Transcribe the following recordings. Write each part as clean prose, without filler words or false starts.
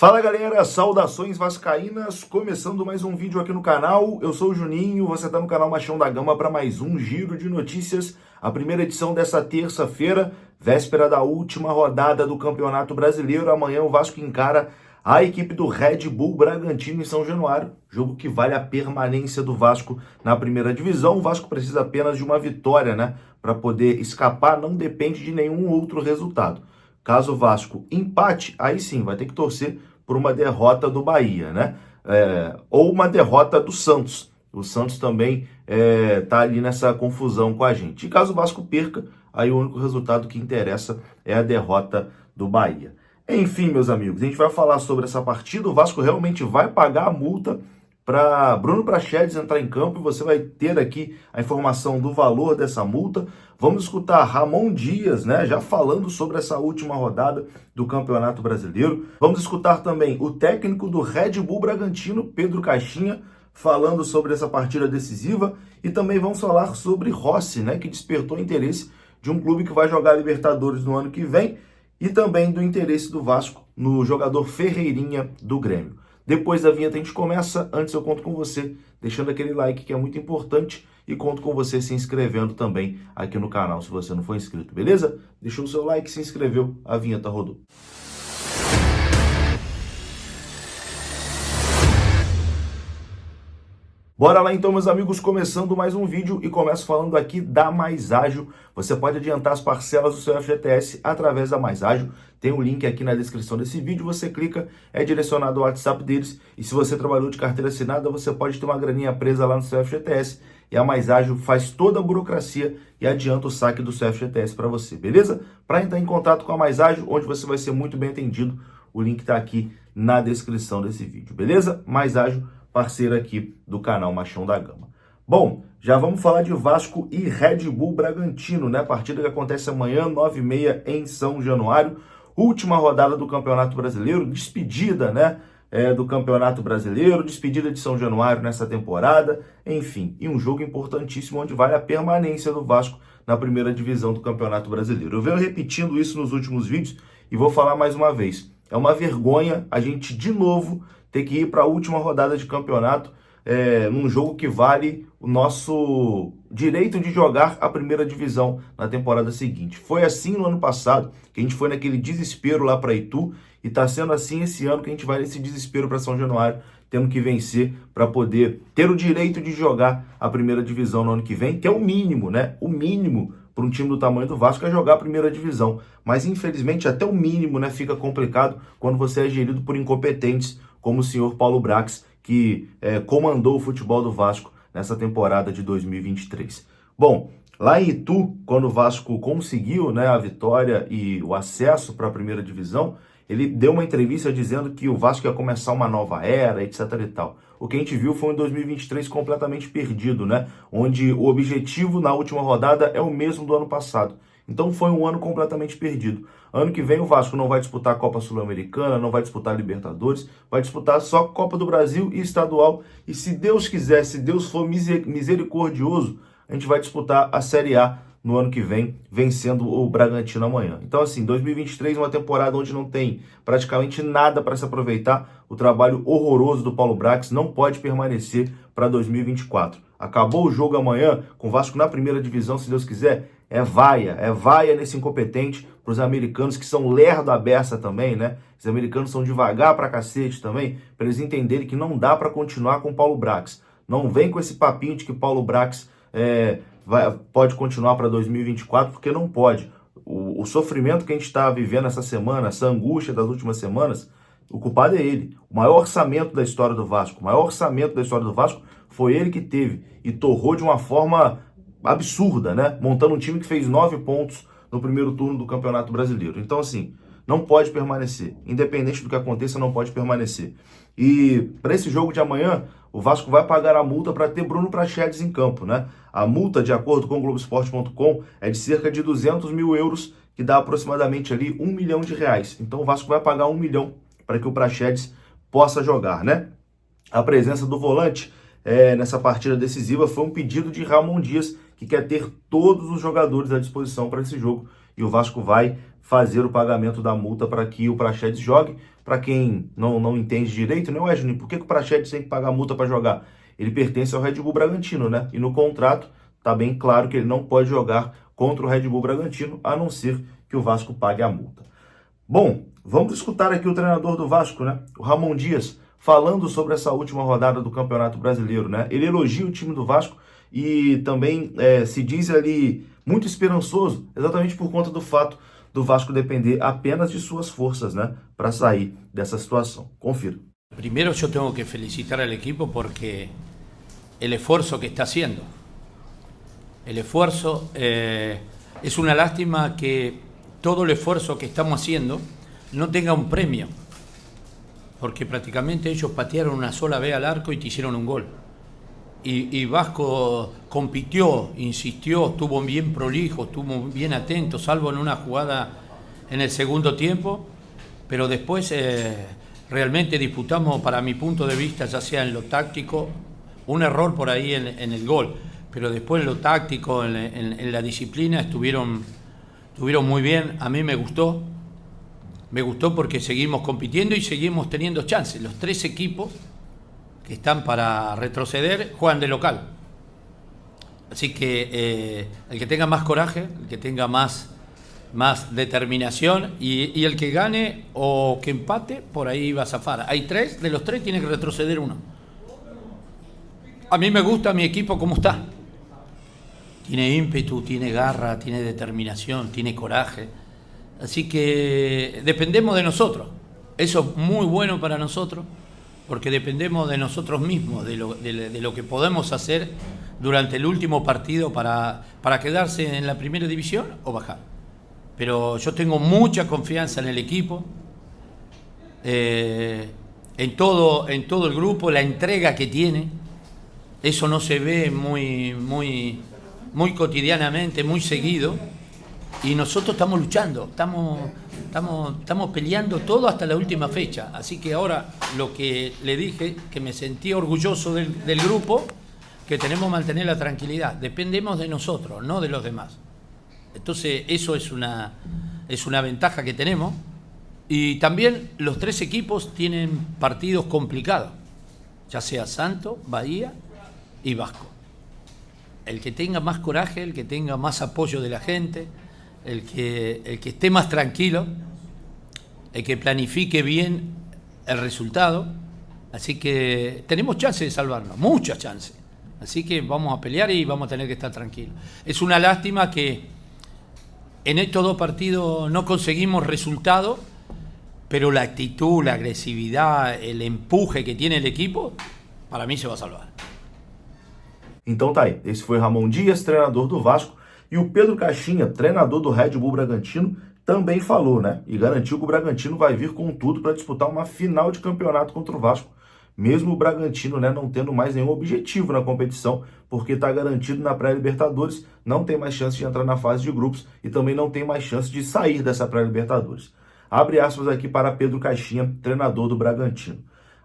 Fala galera, saudações vascaínas, começando mais um vídeo aqui no canal. Eu sou o Juninho, você está no canal Machão da Gama para mais um giro de notícias, a primeira edição dessa terça-feira, véspera da última rodada do Campeonato Brasileiro. Amanhã o Vasco encara a equipe do Red Bull Bragantino em São Januário, jogo que vale a permanência do Vasco na primeira divisão. O Vasco precisa apenas de uma vitória, né, para poder escapar, não depende de nenhum outro resultado. Caso o Vasco empate, aí sim, vai ter que torcer por uma derrota do Bahia, né? Ou uma derrota do Santos. O Santos também tá ali nessa confusão com a gente. E caso o Vasco perca, aí o único resultado que interessa é a derrota do Bahia. Enfim, meus amigos, a gente vai falar sobre essa partida. O Vasco realmente vai pagar a multa para Bruno Prachedes entrar em campo e você vai ter aqui a informação do valor dessa multa. Vamos escutar Ramon Dias, né, já falando sobre essa última rodada do Campeonato Brasileiro. Vamos escutar também o técnico do Red Bull Bragantino, Pedro Caixinha, falando sobre essa partida decisiva. E também vamos falar sobre Rossi, né, que despertou interesse de um clube que vai jogar Libertadores no ano que vem e também do interesse do Vasco no jogador Ferreirinha do Grêmio. Depois da vinheta a gente começa, antes eu conto com você, deixando aquele like que é muito importante e conto com você se inscrevendo também aqui no canal, se você não for inscrito, beleza? Deixou o seu like, se inscreveu, a vinheta rodou. Bora lá então, meus amigos, começando mais um vídeo e começo falando aqui da Mais Ágil. Você pode adiantar as parcelas do seu FGTS através da Mais Ágil. Tem um link aqui na descrição desse vídeo, você clica, é direcionado ao WhatsApp deles. E se você trabalhou de carteira assinada, você pode ter uma graninha presa lá no seu FGTS. E a Mais Ágil faz toda a burocracia e adianta o saque do seu FGTS para você, beleza? Para entrar em contato com a Mais Ágil, onde você vai ser muito bem atendido, o link está aqui na descrição desse vídeo, beleza? Mais Ágil, parceiro aqui do canal Machão da Gama. Bom, já vamos falar de Vasco e Red Bull Bragantino, né? Partida que acontece amanhã, 9h30 em São Januário. Última rodada do Campeonato Brasileiro, despedida, né? Do Campeonato Brasileiro, despedida de São Januário nessa temporada, enfim, e um jogo importantíssimo onde vale a permanência do Vasco na primeira divisão do Campeonato Brasileiro. Eu venho repetindo isso nos últimos vídeos e vou falar mais uma vez. É uma vergonha a gente, de novo, ter que ir para a última rodada de campeonato num jogo que vale o nosso direito de jogar a primeira divisão na temporada seguinte. Foi assim no ano passado, que a gente foi naquele desespero lá para Itu, e está sendo assim esse ano que a gente vai nesse desespero para São Januário, tendo que vencer para poder ter o direito de jogar a primeira divisão no ano que vem, que é o mínimo, né? O mínimo para um time do tamanho do Vasco é jogar a primeira divisão. Mas, infelizmente, até o mínimo, né, fica complicado quando você é gerido por incompetentes como o senhor Paulo Brax, que comandou o futebol do Vasco nessa temporada de 2023. Bom, lá em Itu, quando o Vasco conseguiu, né, a vitória e o acesso para a primeira divisão, ele deu uma entrevista dizendo que o Vasco ia começar uma nova era, etc e tal. O que a gente viu foi um 2023 completamente perdido, né? Onde o objetivo na última rodada é o mesmo do ano passado. Então foi um ano completamente perdido. Ano que vem o Vasco não vai disputar a Copa Sul-Americana, não vai disputar a Libertadores, vai disputar só a Copa do Brasil e estadual. E se Deus quiser, se Deus for misericordioso, a gente vai disputar a Série A no ano que vem, vencendo o Bragantino amanhã. Então, assim, 2023 é uma temporada onde não tem praticamente nada para se aproveitar. O trabalho horroroso do Paulo Brax não pode permanecer para 2024. Acabou o jogo amanhã, com o Vasco na primeira divisão, se Deus quiser, é vaia nesse incompetente para os americanos, que são lerdo à beça também, né? Os americanos são devagar pra cacete também, para eles entenderem que não dá para continuar com o Paulo Brax. Não vem com esse papinho de que Paulo Brax pode continuar para 2024, porque não pode. O sofrimento que a gente está vivendo essa semana, essa angústia das últimas semanas, o culpado é ele. O maior orçamento da história do Vasco, foi ele que teve e torrou de uma forma absurda, né? Montando um time que fez 9 pontos no primeiro turno do Campeonato Brasileiro. Então, assim, não pode permanecer. Independente do que aconteça, não pode permanecer. E para esse jogo de amanhã, o Vasco vai pagar a multa para ter Bruno Prachedes em campo, né? A multa, de acordo com o Globoesporte.com, é de cerca de 200 mil euros, que dá aproximadamente ali R$1 milhão. Então o Vasco vai pagar 1 milhão para que o Prachedes possa jogar, né? A presença do volante nessa partida decisiva foi um pedido de Ramon Dias, que quer ter todos os jogadores à disposição para esse jogo. E o Vasco vai fazer o pagamento da multa para que o Prachedes jogue. para quem não entende direito, né, Wesley, por que o Praxedes tem que pagar multa para jogar? Ele pertence ao Red Bull Bragantino, né? E no contrato está bem claro que ele não pode jogar contra o Red Bull Bragantino, a não ser que o Vasco pague a multa. Bom, vamos escutar aqui o treinador do Vasco, né? O Ramon Dias, falando sobre essa última rodada do Campeonato Brasileiro, né? Ele elogia o time do Vasco e também se diz ali muito esperançoso, exatamente por conta do fato do Vasco depender apenas de suas forças, né? Para sair dessa situação. Confira. Primero yo tengo que felicitar al equipo porque el esfuerzo que está haciendo. El esfuerzo, es una lástima que todo el esfuerzo que estamos haciendo no tenga un premio, porque prácticamente ellos patearon una sola vez al arco y te hicieron un gol. Y Vasco compitió, insistió, estuvo bien prolijo, estuvo bien atento, salvo en una jugada en el segundo tiempo, pero después realmente disputamos, para mi punto de vista, ya sea en lo táctico, un error por ahí en el gol, pero después en lo táctico, en la disciplina, estuvieron muy bien. A mí me gustó porque seguimos compitiendo y seguimos teniendo chances. Los tres equipos que están para retroceder juegan de local. Así que el que tenga más coraje, el que tenga más determinación y el que gane o que empate, por ahí va a zafar. Hay tres, de los tres tiene que retroceder uno. A mí me gusta mi equipo como está. Tiene ímpetu, tiene garra, tiene determinación, tiene coraje. Así que dependemos de nosotros. Eso es muy bueno para nosotros, porque dependemos de nosotros mismos, de lo que podemos hacer durante el último partido para quedarse en la primera división o bajar. Pero yo tengo mucha confianza en el equipo, en todo el grupo, la entrega que tiene. Eso no se ve muy cotidianamente, muy seguido, y nosotros estamos luchando, estamos peleando todo hasta la última fecha. Así que ahora lo que le dije, que me sentí orgulloso del grupo, que tenemos que mantener la tranquilidad. Dependemos de nosotros, no de los demás. Entonces eso es una ventaja que tenemos. Y también los tres equipos tienen partidos complicados, ya sea Santos, Bahía y Vasco. El que tenga más coraje, el que tenga más apoyo de la gente, el que esté más tranquilo, el que planifique bien el resultado. Así que tenemos chance de salvarnos, muchas chances. Así que vamos a pelear y vamos a tener que estar tranquilos. Es una lástima que en estos dos partidos no conseguimos resultado, pero la actitud, la agresividad, el empuje que tiene el equipo, para mí se va a salvar. Então tá aí, esse foi Ramon Dias, treinador do Vasco, e o Pedro Caixinha, treinador do Red Bull Bragantino, também falou, né? E garantiu que o Bragantino vai vir com tudo para disputar uma final de campeonato contra o Vasco, mesmo o Bragantino, né, não tendo mais nenhum objetivo na competição, porque está garantido na pré-Libertadores, não tem mais chance de entrar na fase de grupos e também não tem mais chance de sair dessa pré-Libertadores. Abre aspas aqui para Pedro Caixinha, treinador do Bragantino.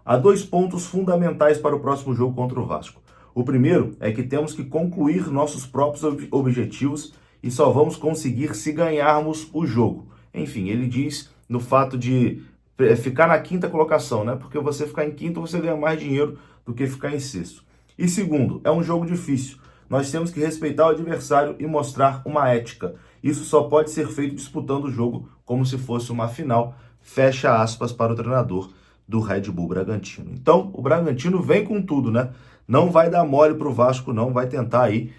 Há 2 pontos fundamentais para o próximo jogo contra o Vasco. O primeiro é que temos que concluir nossos próprios objetivos e só vamos conseguir se ganharmos o jogo. Enfim, ele diz no fato de ficar na quinta colocação, né? Porque você ficar em quinto, você ganha mais dinheiro do que ficar em sexto. E segundo, é um jogo difícil. Nós temos que respeitar o adversário e mostrar uma ética. Isso só pode ser feito disputando o jogo como se fosse uma final. Fecha aspas para o treinador do Red Bull Bragantino. Então, o Bragantino vem com tudo, né? Não vai dar mole para o Vasco, não vai tentar aí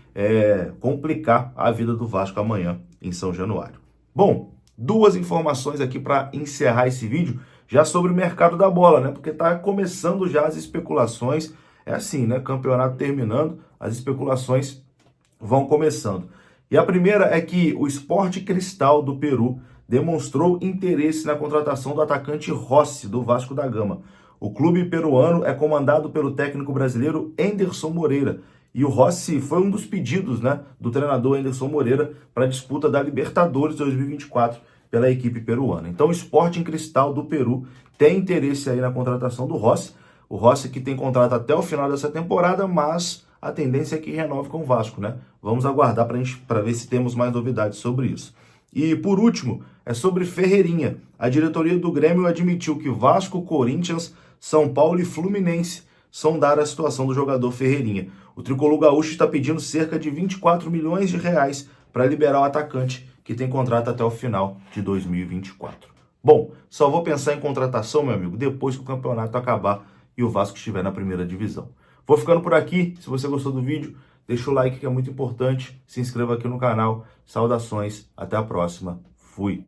complicar a vida do Vasco amanhã em São Januário. Bom, 2 informações aqui para encerrar esse vídeo, já sobre o mercado da bola, né? Porque tá começando já as especulações, é assim, né? Campeonato terminando, as especulações vão começando. E a primeira é que o Sport Cristal do Peru demonstrou interesse na contratação do atacante Rossi, do Vasco da Gama. O clube peruano é comandado pelo técnico brasileiro Anderson Moreira. E o Rossi foi um dos pedidos, né, do treinador Anderson Moreira para a disputa da Libertadores 2024 pela equipe peruana. Então o Sporting Cristal do Peru tem interesse aí na contratação do Rossi. O Rossi que tem contrato até o final dessa temporada, mas a tendência é que renove com o Vasco, né? Vamos aguardar para ver se temos mais novidades sobre isso. E por último, é sobre Ferreirinha. A diretoria do Grêmio admitiu que Vasco, Corinthians, São Paulo e Fluminense sondaram a situação do jogador Ferreirinha. O tricolor gaúcho está pedindo cerca de 24 milhões de reais para liberar o atacante, que tem contrato até o final de 2024. Bom, só vou pensar em contratação, meu amigo, depois que o campeonato acabar e o Vasco estiver na primeira divisão. Vou ficando por aqui. Se você gostou do vídeo, deixa o like que é muito importante. Se inscreva aqui no canal. Saudações. Até a próxima. Fui.